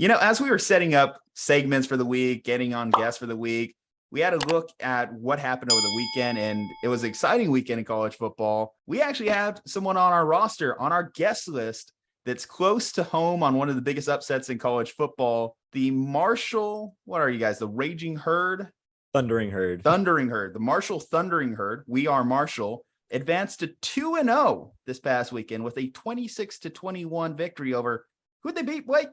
As we were setting up segments for the week, getting on guests for the week, we had a look at what happened over the weekend, and it was an exciting weekend in college football. We actually have someone on our roster, on our guest list, that's close to home on one of the biggest upsets in college football. The Marshall, what are you guys? The Raging Herd? Thundering Herd. The Marshall Thundering Herd. We are Marshall. Advanced to 2-0 this past weekend with a 26-21 victory over, who'd they beat, Blake?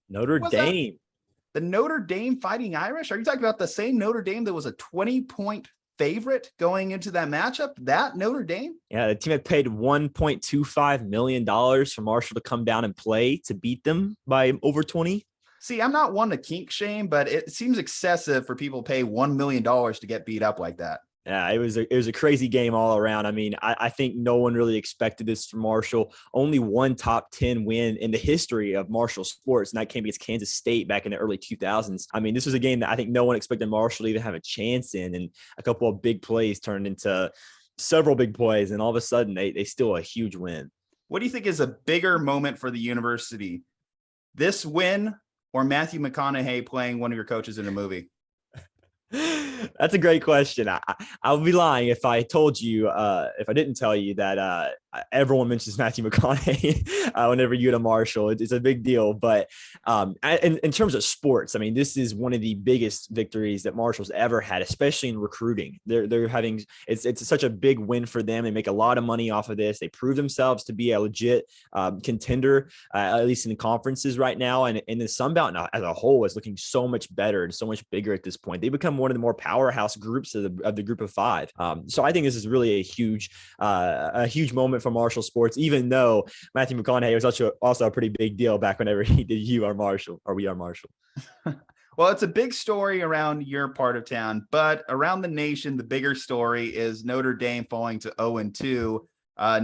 Notre Dame. The Notre Dame Fighting Irish? Are you talking about the same Notre Dame that was a 20-point favorite going into that matchup? That Notre Dame? Yeah, the team had paid $1.25 million for Marshall to come down and play to beat them by over 20. See, I'm not one to kink shame, but it seems excessive for people to pay $1 million to get beat up like that. Yeah, it was a crazy game all around. I mean, I think no one really expected this from Marshall. Only one top 10 win in the history of Marshall sports, and that came against Kansas State back in the early 2000s. I mean, this was a game that I think no one expected Marshall to even have a chance in, and a couple of big plays turned into several big plays, and all of a sudden they steal a huge win. What do you think is a bigger moment for the university? This win or Matthew McConaughey playing one of your coaches in a movie? That's a great question. I would be lying if I told you, if I didn't tell you that everyone mentions Matthew McConaughey whenever you go to Marshall. It's a big deal. But in terms of sports, I mean, this is one of the biggest victories that Marshall's ever had, especially in recruiting. They're having it's such a big win for them. They make a lot of money off of this. They prove themselves to be a legit contender, at least in the conferences right now. And the Sun Belt now as a whole is looking so much better and so much bigger at this point. They become one of the more powerhouse groups of the group of five. So I think this is really a huge moment for Marshall sports, even though Matthew McConaughey was also a pretty big deal back whenever he did We Are Marshall. Well, it's a big story around your part of town, but around the nation, the bigger story is Notre Dame falling to 0-2.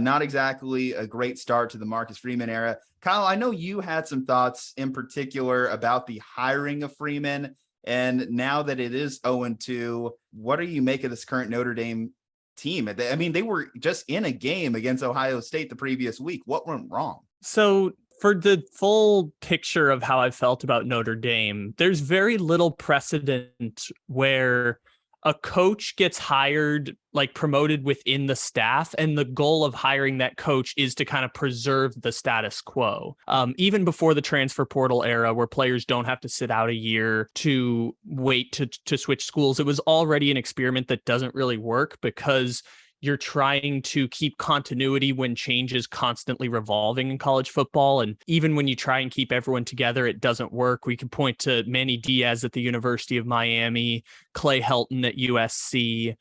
Not exactly a great start to the Marcus Freeman era. Kyle, I know you had some thoughts in particular about the hiring of Freeman. And now that it is 0-2, what do you make of this current Notre Dame team? I mean, they were just in a game against Ohio State the previous week. What went wrong? So for the full picture of how I felt about Notre Dame, there's very little precedent where a coach gets hired, like promoted within the staff, and the goal of hiring that coach is to kind of preserve the status quo. Even before the transfer portal era, where players don't have to sit out a year to wait to switch schools, it was already an experiment that doesn't really work because you're trying to keep continuity when change is constantly revolving in college football. And even when you try and keep everyone together, it doesn't work. We can point to Manny Diaz at the University of Miami, Clay Helton at USC.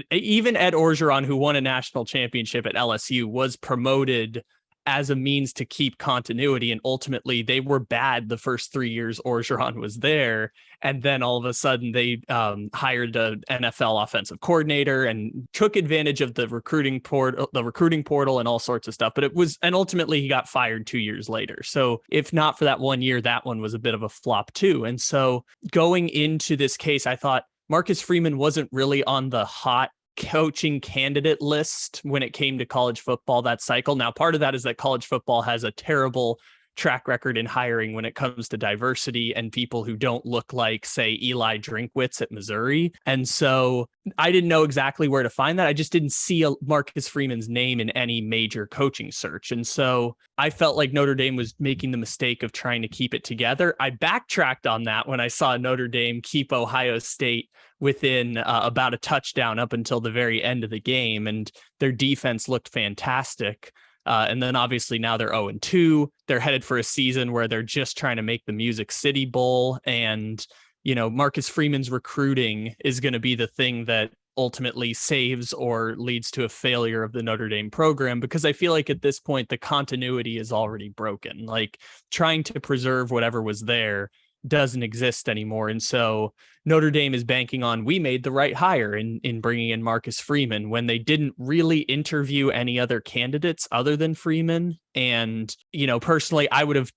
Even Ed Orgeron, who won a national championship at LSU, was promoted as a means to keep continuity. And ultimately they were bad the first 3 years Orgeron was there. And then all of a sudden they hired an NFL offensive coordinator and took advantage of the recruiting portal and all sorts of stuff. But and ultimately he got fired 2 years later. So if not for that 1 year, that one was a bit of a flop too. And so going into this case, I thought Marcus Freeman wasn't really on the hot coaching candidate list when it came to college football that cycle. Now, part of that is that college football has a terrible track record in hiring when it comes to diversity and people who don't look like, say, Eli Drinkwitz at Missouri. And so I didn't know exactly where to find that. I just didn't see Marcus Freeman's name in any major coaching search. And so I felt like Notre Dame was making the mistake of trying to keep it together. I backtracked on that when I saw Notre Dame keep Ohio State within about a touchdown up until the very end of the game. And their defense looked fantastic. And then obviously now they're 0-2. They're headed for a season where they're just trying to make the Music City Bowl. And, Marcus Freeman's recruiting is going to be the thing that ultimately saves or leads to a failure of the Notre Dame program, because I feel like at this point, the continuity is already broken. Like trying to preserve whatever was there doesn't exist anymore. And so Notre Dame is banking on, we made the right hire in bringing in Marcus Freeman when they didn't really interview any other candidates other than Freeman. And, personally, I would have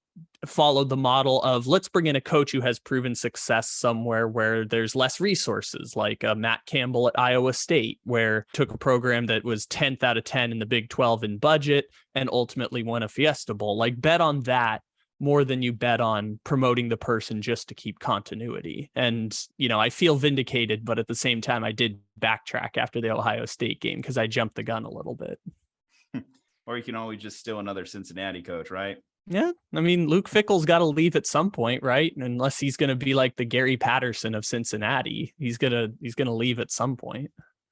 followed the model of let's bring in a coach who has proven success somewhere where there's less resources, like Matt Campbell at Iowa State, where took a program that was 10th out of 10 in the Big 12 in budget and ultimately won a Fiesta Bowl. Like bet on that more than you bet on promoting the person just to keep continuity. And, I feel vindicated, but at the same time, I did backtrack after the Ohio State game because I jumped the gun a little bit. Or you can always just steal another Cincinnati coach, right? Yeah. I mean, Luke Fickell's got to leave at some point, right? Unless he's going to be like the Gary Patterson of Cincinnati, he's going to leave at some point.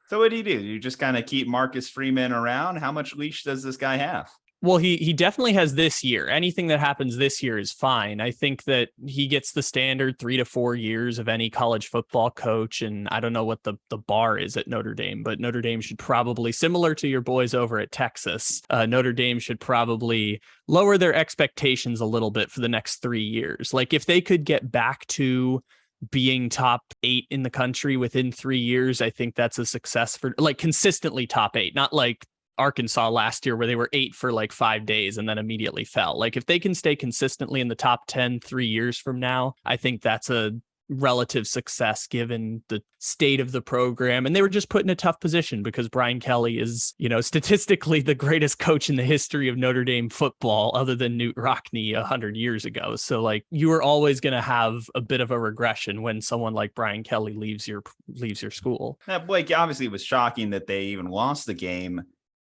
So what do? You just kind of keep Marcus Freeman around? How much leash does this guy have? Well, he definitely has this year. Anything that happens this year is fine. I think that he gets the standard 3 to 4 years of any college football coach. And I don't know what the bar is at Notre Dame, but Notre Dame should probably, similar to your boys over at Texas, Notre Dame should probably lower their expectations a little bit for the next 3 years. Like if they could get back to being top 8 in the country within 3 years, I think that's a success for like consistently top 8, not like Arkansas last year where they were 8 for like 5 days and then immediately fell. Like if they can stay consistently in the top 10 3 years from now, I think that's a relative success given the state of the program. And they were just put in a tough position because Brian Kelly is, statistically the greatest coach in the history of Notre Dame football other than Newt Rockne 100 years ago. So like you are always going to have a bit of a regression when someone like Brian Kelly leaves your school. Now, Blake, obviously it was shocking that they even lost the game.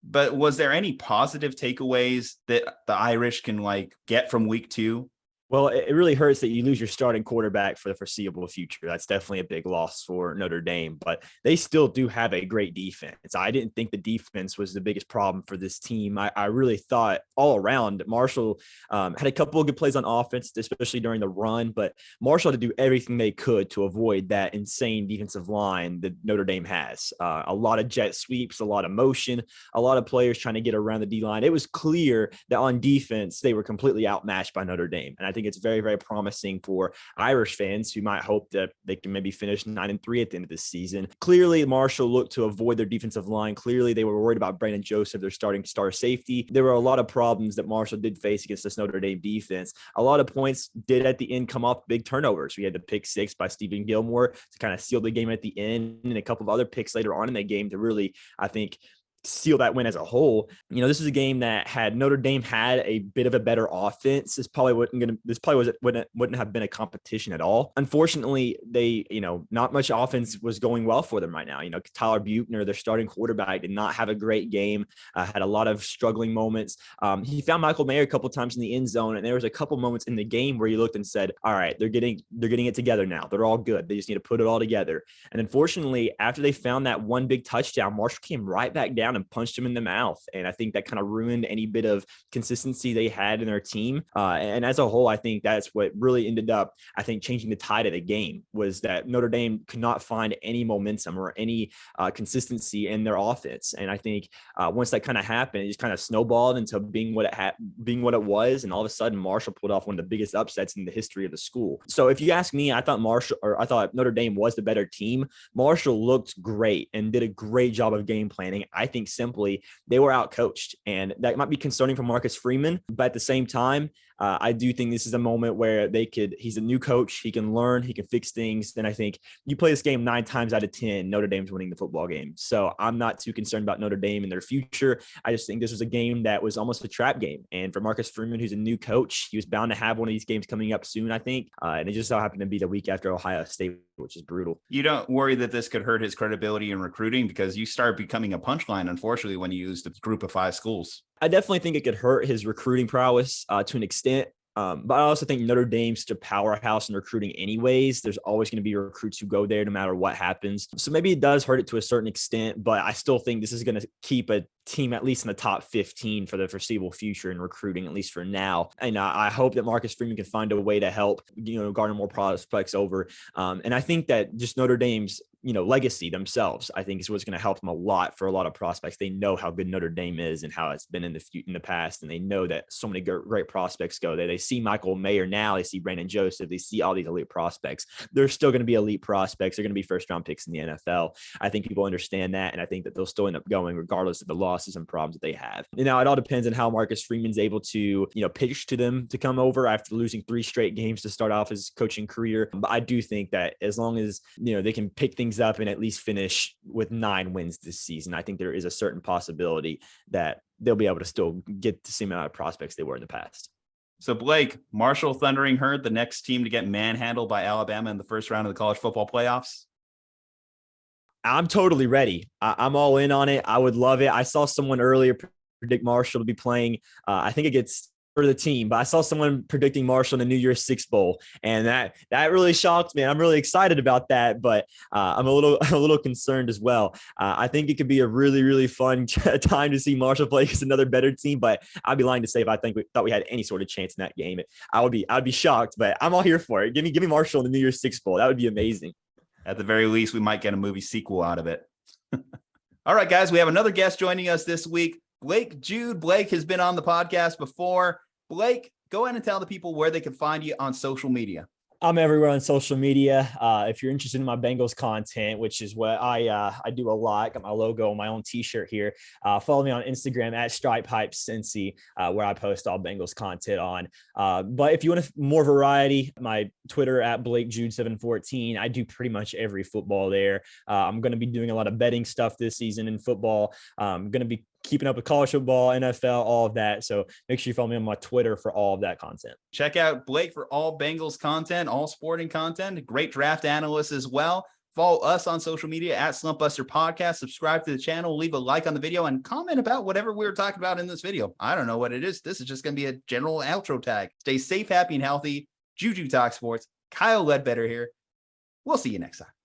But was there any positive takeaways that the Irish can get from week 2? Well, it really hurts that you lose your starting quarterback for the foreseeable future. That's definitely a big loss for Notre Dame, but they still do have a great defense. I didn't think the defense was the biggest problem for this team. I really thought all around Marshall had a couple of good plays on offense, especially during the run, but Marshall had to do everything they could to avoid that insane defensive line that Notre Dame has. A lot of jet sweeps, a lot of motion, a lot of players trying to get around the D-line. It was clear that on defense, they were completely outmatched by Notre Dame. And I think it's very, very promising for Irish fans who might hope that they can maybe finish 9-3 at the end of this season. Clearly, Marshall looked to avoid their defensive line. Clearly, they were worried about Brandon Joseph, their starting star safety. There were a lot of problems that Marshall did face against this Notre Dame defense. A lot of points did at the end come off big turnovers. We had the pick 6 by Stephen Gilmore to kind of seal the game at the end, and a couple of other picks later on in the game to really, I think, seal that win as a whole. This is a game that had Notre Dame had a bit of a better offense, this probably wouldn't have been a competition at all. Unfortunately, they, not much offense was going well for them right now. Tyler Buechner, their starting quarterback, did not have a great game, had a lot of struggling moments. He found Michael Mayer a couple times in the end zone, and there was a couple moments in the game where you looked and said, all right, they're getting it together now. They're all good. They just need to put it all together. And unfortunately, after they found that one big touchdown, Marshall came right back down and punched him in the mouth. And I think that kind of ruined any bit of consistency they had in their team. And as a whole, I think that's what really ended up, changing the tide of the game, was that Notre Dame could not find any momentum or any consistency in their offense. And I think once that kind of happened, it just kind of snowballed into being what it was. And all of a sudden, Marshall pulled off one of the biggest upsets in the history of the school. So if you ask me, I thought Notre Dame was the better team. Marshall looked great and did a great job of game planning. I think simply they were outcoached, and that might be concerning for Marcus Freeman, but at the same time, I do think this is a moment where he's a new coach. He can learn, he can fix things. And I think you play this game 9 times out of 10, Notre Dame's winning the football game. So I'm not too concerned about Notre Dame and their future. I just think this was a game that was almost a trap game. And for Marcus Freeman, who's a new coach, he was bound to have one of these games coming up soon, I think. And it just so happened to be the week after Ohio State, which is brutal. You don't worry that this could hurt his credibility in recruiting, because you start becoming a punchline, unfortunately, when you use the group of 5 schools. I definitely think it could hurt his recruiting prowess to an extent. But I also think Notre Dame's a powerhouse in recruiting anyways. There's always going to be recruits who go there no matter what happens. So maybe it does hurt it to a certain extent, but I still think this is going to keep a team at least in the top 15 for the foreseeable future in recruiting, at least for now. And I hope that Marcus Freeman can find a way to help, garner more prospects over. And I think that just Notre Dame's, legacy themselves, I think is what's going to help them a lot for a lot of prospects. They know how good Notre Dame is and how it's been in the past. And they know that so many great prospects go there. They see Michael Mayer now, they see Brandon Joseph, they see all these elite prospects. They're still going to be elite prospects. They're going to be first round picks in the NFL. I think people understand that. And I think that they'll still end up going regardless of the losses and problems that they have. Now it all depends on how Marcus Freeman's able to, pitch to them to come over after losing 3 straight games to start off his coaching career. But I do think that as long as, they can pick things up and at least finish with 9 wins this season, I think there is a certain possibility that they'll be able to still get the same amount of prospects they were in the past. So Blake, Marshall Thundering Herd, the next team to get manhandled by Alabama in the first round of the college football playoffs. I'm totally ready. I'm all in on it. I would love it. I saw someone earlier predict Marshall to be playing. I think it gets for the team, but I saw someone predicting Marshall in the New Year's Six Bowl, and that really shocked me. I'm really excited about that, but I'm a little concerned as well. I think it could be a really, really fun time to see Marshall play against another better team, but I'd be lying to say if I thought we had any sort of chance in that game. I'd be shocked, but I'm all here for it. Give me Marshall in the New Year's Six Bowl. That would be amazing. At the very least, we might get a movie sequel out of it. All right, guys, we have another guest joining us this week. Jude. Blake has been on the podcast before. Blake, go ahead and tell the people where they can find you on social media. I'm everywhere on social media. If you're interested in my Bengals content, which is what I do a lot, got my logo on my own t-shirt here. Follow me on Instagram at StripeHypeCincy, where I post all Bengals content on. But if you want more variety, my Twitter at BlakeJude714. I do pretty much every football there. I'm going to be doing a lot of betting stuff this season in football. I'm going to be keeping up with college football, NFL, all of that. So make sure you follow me on my Twitter for all of that content. Check out Blake for all Bengals content, all sporting content, great draft analyst as well. Follow us on social media at Slumpbuster Podcast. Subscribe to the channel, leave a like on the video, and comment about whatever we were talking about in this video. I don't know what it is. This is just going to be a general outro tag. Stay safe, happy, and healthy. Juju Talk Sports. Kyle Ledbetter here. We'll see you next time.